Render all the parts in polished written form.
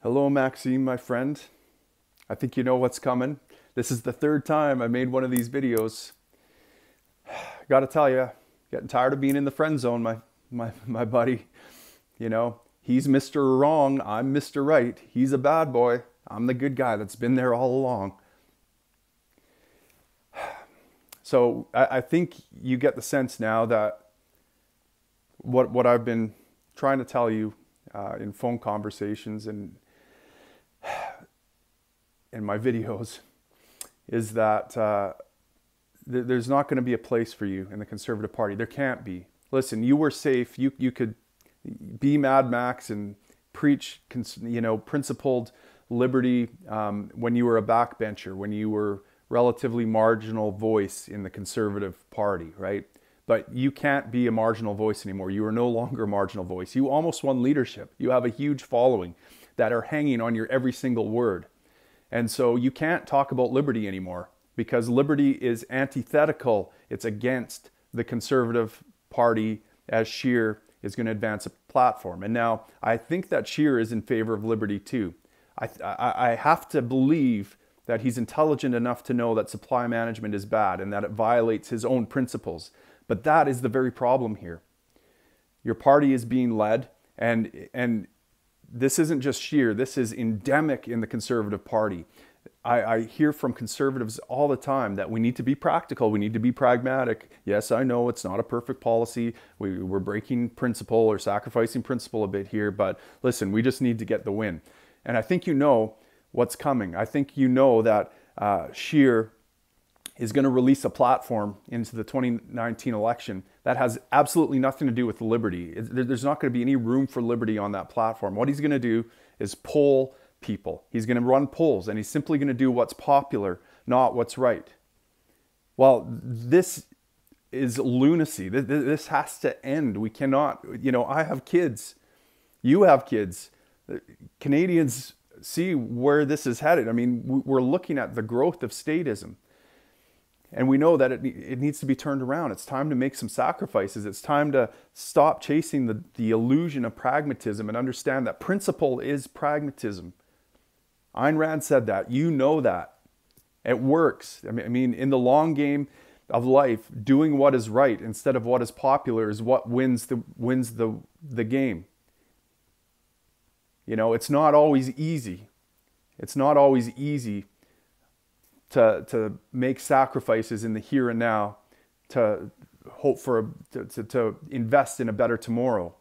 Hello, Maxime, my friend. I think you know what's coming. This is the third time I made one of these videos. Gotta tell you, getting tired of being in the friend zone, my buddy. You know, he's Mr. Wrong, I'm Mr. Right. He's a bad boy. I'm the good guy that's been there all along. So I think you get the sense now that what I've been trying to tell you in phone conversations and in my videos is that there's not going to be a place for you in the Conservative Party. There can't be. Listen, you were safe. You could be Mad Max and preach, principled liberty when you were a backbencher, when you were relatively marginal voice in the Conservative Party, right? But you can't be a marginal voice anymore. You are no longer a marginal voice. You almost won leadership. You have a huge following that are hanging on your every single word. And so you can't talk about liberty anymore because liberty is antithetical. It's against the Conservative Party as Scheer is going to advance a platform. And now I think that Scheer is in favor of liberty too. I have to believe that he's intelligent enough to know that supply management is bad and that it violates his own principles. But that is the very problem here. Your party is being led, and this isn't just Scheer, this is endemic in the Conservative Party. I hear from conservatives all the time that we need to be practical, we need to be pragmatic. Yes, I know it's not a perfect policy. We're breaking principle or sacrificing principle a bit here, but listen, we just need to get the win. And I think you know what's coming. I think you know that Scheer is going to release a platform into the 2019 election that has absolutely nothing to do with liberty. There's not going to be any room for liberty on that platform. What he's going to do is poll people. He's going to run polls, and he's simply going to do what's popular, not what's right. Well, this is lunacy. This has to end. We cannot, I have kids. You have kids. Canadians see where this is headed. I mean, we're looking at the growth of statism. And we know that it needs to be turned around. It's time to make some sacrifices. It's time to stop chasing the illusion of pragmatism and understand that principle is pragmatism. Ayn Rand said that. You know that. It works. I mean, in the long game of life, doing what is right instead of what is popular is what wins the game. It's not always easy. It's not always easy to make sacrifices in the here and now, to hope to invest in a better tomorrow.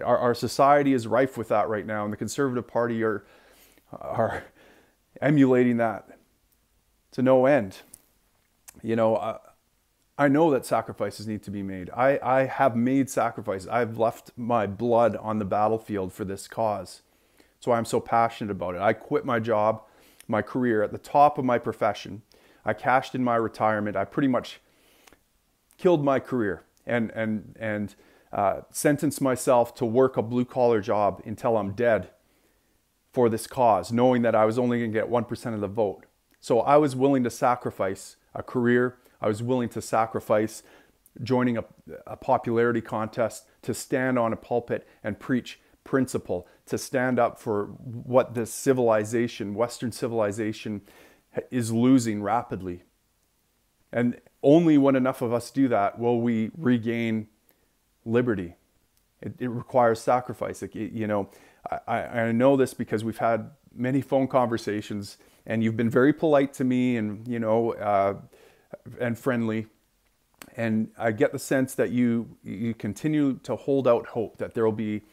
Our society is rife with that right now, and the Conservative Party are emulating that to no end. I know that sacrifices need to be made. I have made sacrifices. I've left my blood on the battlefield for this cause. That's why I'm so passionate about it. I quit my job, my career at the top of my profession. I cashed in my retirement. I pretty much killed my career and sentenced myself to work a blue-collar job until I'm dead for this cause, knowing that I was only going to get 1% of the vote. So I was willing to sacrifice a career. I was willing to sacrifice joining a popularity contest, to stand on a pulpit and preach principle, to stand up for what this civilization, Western civilization, is losing rapidly. And only when enough of us do that will we regain liberty. It requires sacrifice. I know this because we've had many phone conversations, and you've been very polite to me and and friendly. And I get the sense that you continue to hold out hope that there will be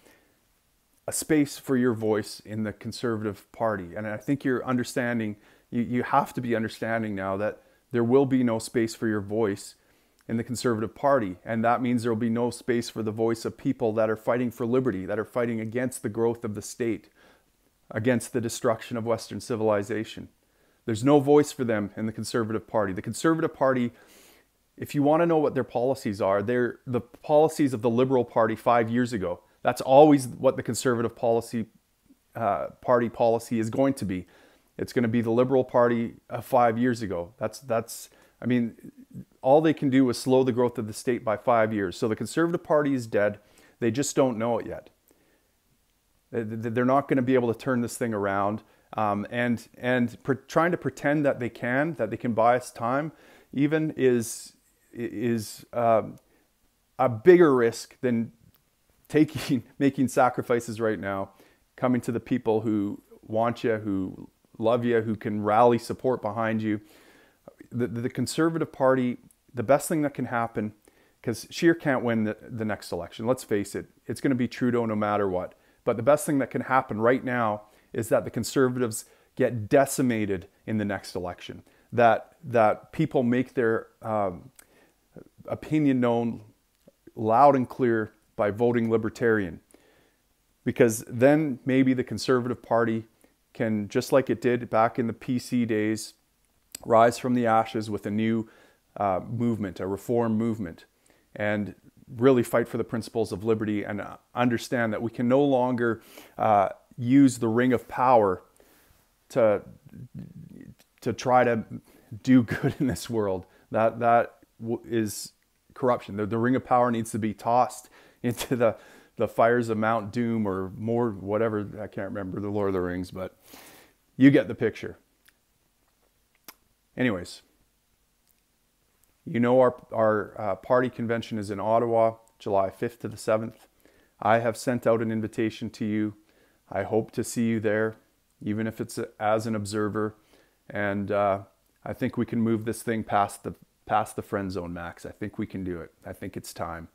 a space for your voice in the Conservative Party. And I think you're understanding, you have to be understanding now that there will be no space for your voice in the Conservative Party. And that means there will be no space for the voice of people that are fighting for liberty, that are fighting against the growth of the state, against the destruction of Western civilization. There's no voice for them in the Conservative Party. The Conservative Party, if you want to know what their policies are, they're the policies of the Liberal Party 5 years ago. That's always what the Conservative Party policy is going to be. It's going to be the Liberal Party 5 years ago. I mean, all they can do is slow the growth of the state by 5 years. So the Conservative Party is dead. They just don't know it yet. They're not going to be able to turn this thing around. Trying to pretend that they can buy us time, even is a bigger risk than making sacrifices right now, coming to the people who want you, who love you, who can rally support behind you. The Conservative Party, the best thing that can happen, because Scheer can't win the next election. Let's face it, it's going to be Trudeau no matter what. But the best thing that can happen right now is that the Conservatives get decimated in the next election. That people make their opinion known loud and clear by voting Libertarian. Because then maybe the Conservative Party can, just like it did back in the PC days, rise from the ashes with a new movement, a reform movement, and really fight for the principles of liberty and understand that we can no longer use the ring of power to try to do good in this world. That is corruption. The ring of power needs to be tossed into the fires of Mount Doom, or more, whatever. I can't remember the Lord of the Rings, but you get the picture. Anyways, you know our party convention is in Ottawa, July 5th to the 7th. I have sent out an invitation to you. I hope to see you there, even if it's as an observer. And I think we can move this thing past the friend zone, Max. I think we can do it. I think it's time.